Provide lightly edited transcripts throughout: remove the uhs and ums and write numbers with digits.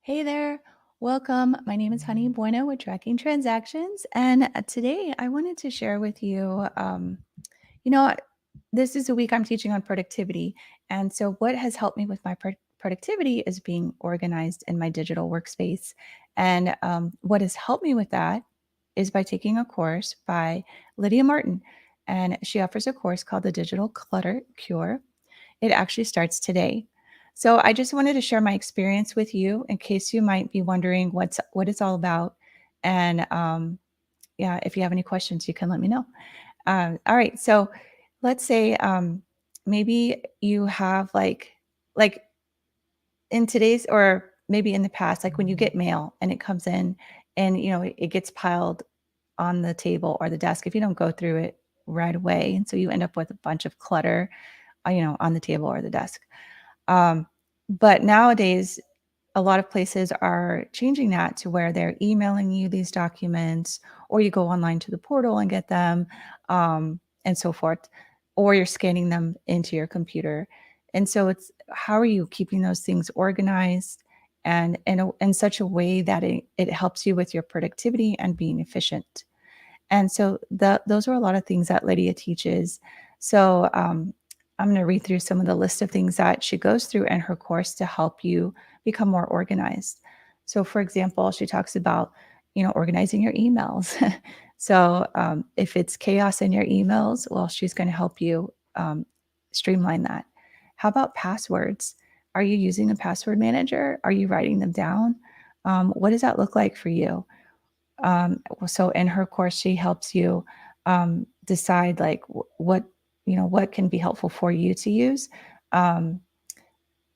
Hey there, welcome. My name is Honey Bueno with Tracking Transactions, and today I wanted to share with you. You know, this is a week I'm teaching on productivity, and so what has helped me with my productivity is being organized in my digital workspace. And what has helped me with that is by taking a course by Lydia Martin, and she offers a course called the Digital Clutter Cure. It actually starts today. So I just wanted to share my experience with you in case you might be wondering what it's all about. And yeah, if you have any questions, you can let me know. All right. So let's say maybe you have like in today's or maybe in the past, like when you get mail and it comes in and it gets piled on the table or the desk if you don't go through it right away. And so you end up with a bunch of clutter, on the table or the desk. Um, but nowadays, a lot of places are changing that to where they're emailing you these documents, or you go online to the portal and get them, and so forth, or you're scanning them into your computer. And so it's how are you keeping those things organized and in such a way that it helps you with your productivity and being efficient. And so those are a lot of things that Lydia teaches. So I'm going to read through some of the list of things that she goes through in her course to help you become more organized. So, for example, she talks about, organizing your emails. So if it's chaos in your emails, well, she's going to help you streamline that. How about passwords? Are you using a password manager? Are you writing them down? What does that look like for you? So in her course, she helps you decide like what can be helpful for you to use. Um,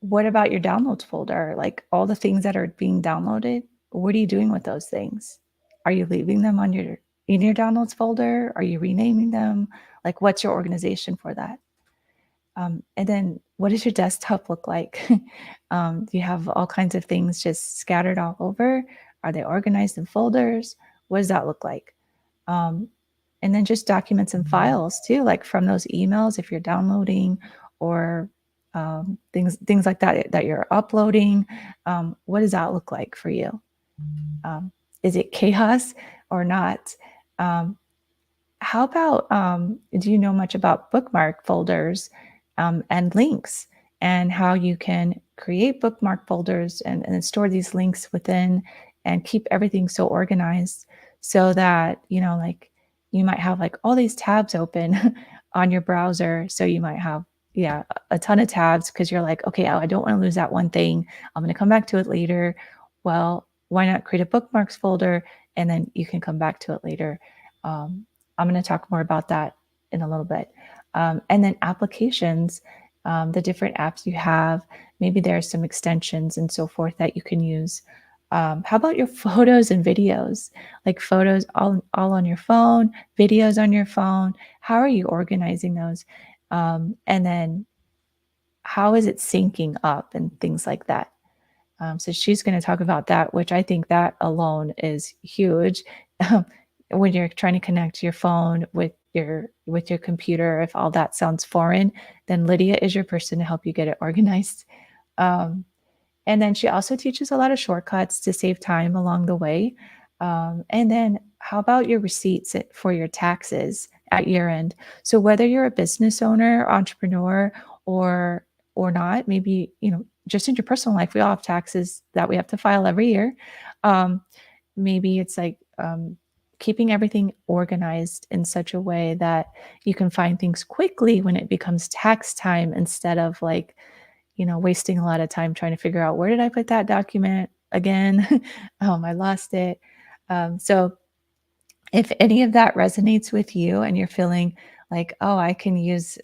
what about your downloads folder? Like all the things that are being downloaded, what are you doing with those things? Are you leaving them on in your downloads folder? Are you renaming them? Like what's your organization for that? And then what does your desktop look like? Do you have all kinds of things just scattered all over? Are they organized in folders? What does that look like? Um, and then just documents and files too, like from those emails, if you're downloading or things like that you're uploading. What does that look like for you? Is it chaos or not? Um, how about, do you know much about bookmark folders and links and how you can create bookmark folders and store these links within and keep everything so organized so that, like you might have like all these tabs open on your browser. So you might have, yeah, a ton of tabs because you're like, okay, I don't want to lose that one thing. I'm going to come back to it later. Well, why not create a bookmarks folder and then you can come back to it later. Um, I'm going to talk more about that in a little bit. And then applications, the different apps you have, maybe there are some extensions and so forth that you can use. How about your photos and videos? Like photos all on your phone, videos on your phone. How are you organizing those? And then how is it syncing up and things like that? So she's going to talk about that, which I think that alone is huge. When you're trying to connect your phone with your computer, if all that sounds foreign, then Lydia is your person to help you get it organized. Um, and then she also teaches a lot of shortcuts to save time along the way. And then how about your receipts for your taxes at year end? So whether you're a business owner, entrepreneur, or not, maybe, just in your personal life, we all have taxes that we have to file every year. Um, maybe it's like keeping everything organized in such a way that you can find things quickly when it becomes tax time instead of like, wasting a lot of time trying to figure out where did I put that document again? I lost it. So if any of that resonates with you and you're feeling like, oh, I can use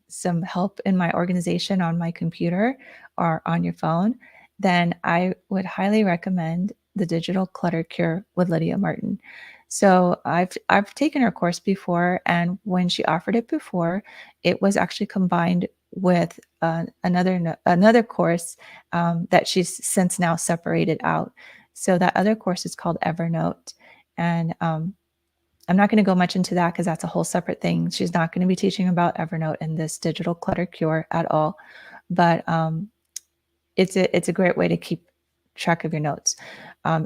some help in my organization on my computer or on your phone, then I would highly recommend the Digital Clutter Cure with Lydia Martin. So I've taken her course before, and when she offered it before, it was actually combined with another course that she's since now separated out. So that other course is called Evernote, and I'm not going to go much into that because that's a whole separate thing. She's not going to be teaching about Evernote in this Digital Clutter Cure at all, but it's a great way to track of your notes.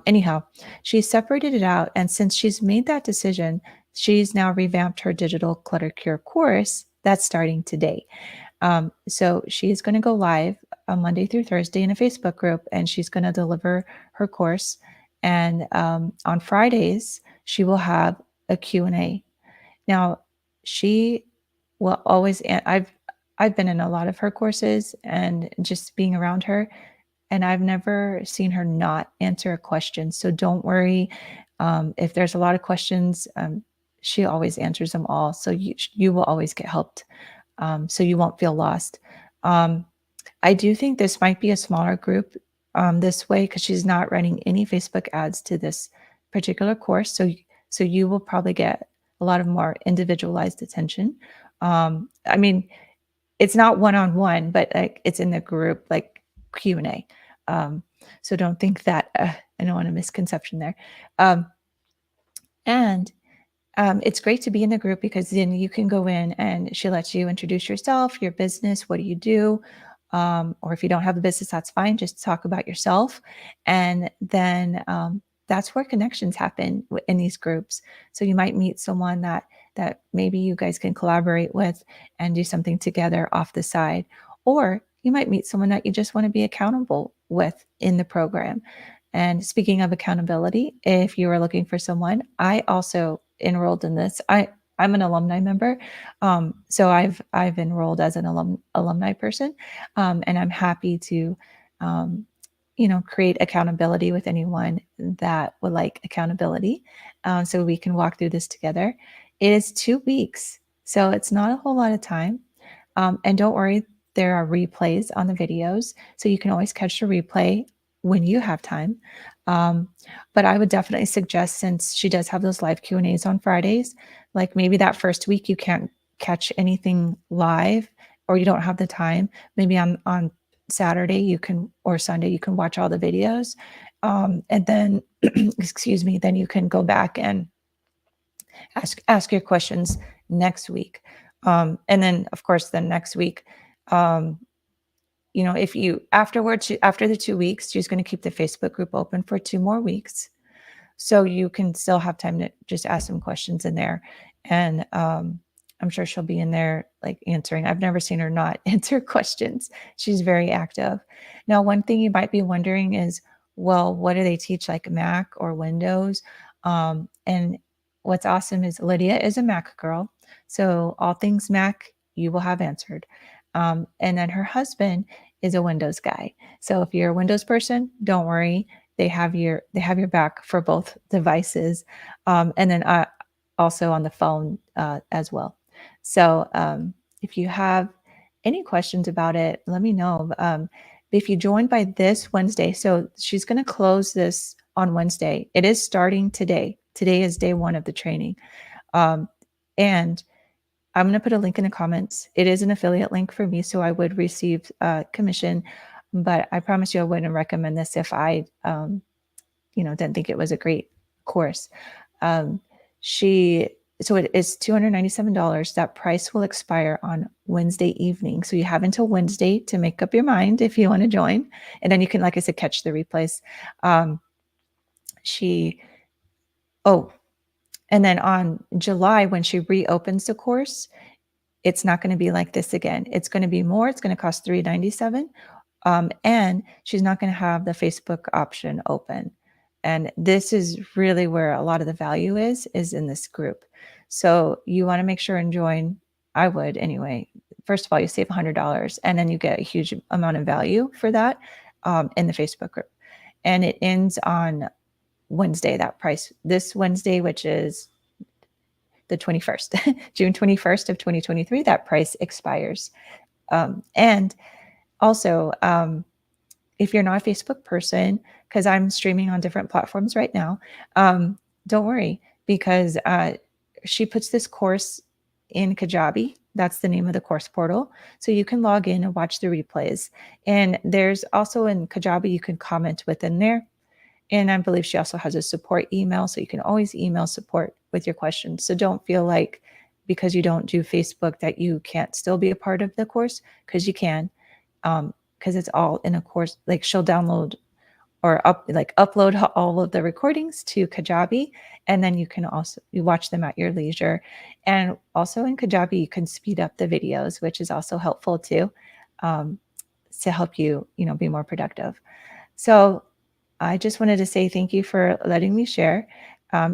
Anyhow, she separated it out. And since she's made that decision, she's now revamped her Digital Clutter Cure course that's starting today. So she's going to go live on Monday through Thursday in a Facebook group, and she's going to deliver her course. And on Fridays, she will have a Q&A. Now, she will always, I've been in a lot of her courses and just being around her, and I've never seen her not answer a question. So don't worry. If there's a lot of questions, she always answers them all. So you will always get helped. So you won't feel lost. Um, I do think this might be a smaller group this way because she's not running any Facebook ads to this particular course. So you will probably get a lot of more individualized attention. I mean, it's not one-on-one, but like it's in the group, like Q&A. So don't think that I don't want a misconception there. Um, and it's great to be in the group because then you can go in and she lets you introduce yourself, your business, what do you do? Or if you don't have a business, that's fine. Just talk about yourself. And then that's where connections happen in these groups. So you might meet someone that maybe you guys can collaborate with and do something together off the side. Or you might meet someone that you just want to be accountable with in the program. And speaking of accountability, if you are looking for someone, I also enrolled in this. I'm an alumni member, so I've enrolled as an alumni person, and I'm happy to, um, create accountability with anyone that would like accountability, so we can walk through this together. It is 2 weeks, so it's not a whole lot of time, and don't worry, there are replays on the videos, so you can always catch the replay when you have time. Um, but I would definitely suggest, since she does have those live Q&As on Fridays, like maybe that first week you can't catch anything live or you don't have the time. Maybe on Saturday you can, or Sunday, you can watch all the videos. And then, excuse me, then you can go back and ask your questions next week. And then of course, then next week, um, if you afterwards, after the 2 weeks, she's going to keep the Facebook group open for 2 more weeks. So you can still have time to just ask some questions in there. And I'm sure she'll be in there like answering. I've never seen her not answer questions. She's very active. Now, one thing you might be wondering is, well, what do they teach, like Mac or Windows? And what's awesome is Lydia is a Mac girl. So all things Mac, you will have answered. And then her husband is a Windows guy. So if you're a Windows person, don't worry, they have your back for both devices, and then also on the phone as well. So if you have any questions about it, let me know. If you join by this Wednesday, so she's going to close this on Wednesday. It is starting today. Today is day one of the training, and I'm going to put a link in the comments. It is an affiliate link for me, so I would receive commission, but I promise you I wouldn't recommend this if I didn't think it was a great course. Um, so it is $297. That price will expire on Wednesday evening. So you have until Wednesday to make up your mind if you want to join. And then you can, like I said, catch the replays. Um, she, oh, and then on July, when she reopens the course, it's not going to be like this again. It's going to be more. It's going to cost $397. And she's not going to have the Facebook option open. And this is really where a lot of the value is in this group. So you want to make sure and join. I would anyway. First of all, you save $100 and then you get a huge amount of value for that in the Facebook group. And it ends on Wednesday, that price, this Wednesday, which is the 21st, June 21st of 2023, that price expires. And also, if you're not a Facebook person, because I'm streaming on different platforms right now, don't worry, because she puts this course in Kajabi. That's the name of the course portal. So you can log in and watch the replays. And there's also in Kajabi, you can comment within there. And I believe she also has a support email. So you can always email support with your questions. So don't feel like because you don't do Facebook that you can't still be a part of the course, because you can. Because it's all in a course. Like she'll download or upload all of the recordings to Kajabi, and then you can also watch them at your leisure. And also in Kajabi, you can speed up the videos, which is also helpful too, um, to help you, be more productive. So I just wanted to say thank you for letting me share.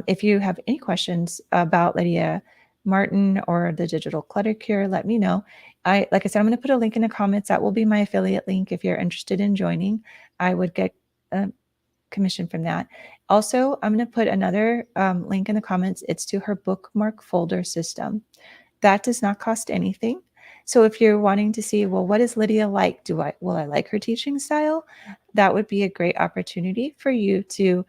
If you have any questions about Lydia Martin or the Digital Clutter Cure, let me know. Like I said, I'm going to put a link in the comments. That will be my affiliate link if you're interested in joining. I would get a commission from that. Also, I'm going to put another link in the comments. It's to her bookmark folder system. That does not cost anything. So if you're wanting to see, well, what is Lydia like? Will I like her teaching style? That would be a great opportunity for you to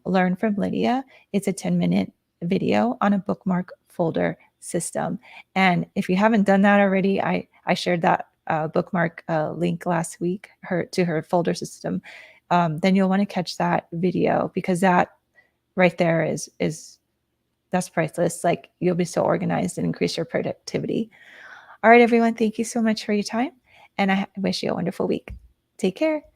learn from Lydia. It's a 10-minute video on a bookmark folder system. And if you haven't done that already, I shared that bookmark link last week to her folder system. Then you'll want to catch that video, because that right there is that's priceless. Like, you'll be so organized and increase your productivity. All right, everyone. Thank you so much for your time. And I wish you a wonderful week. Take care.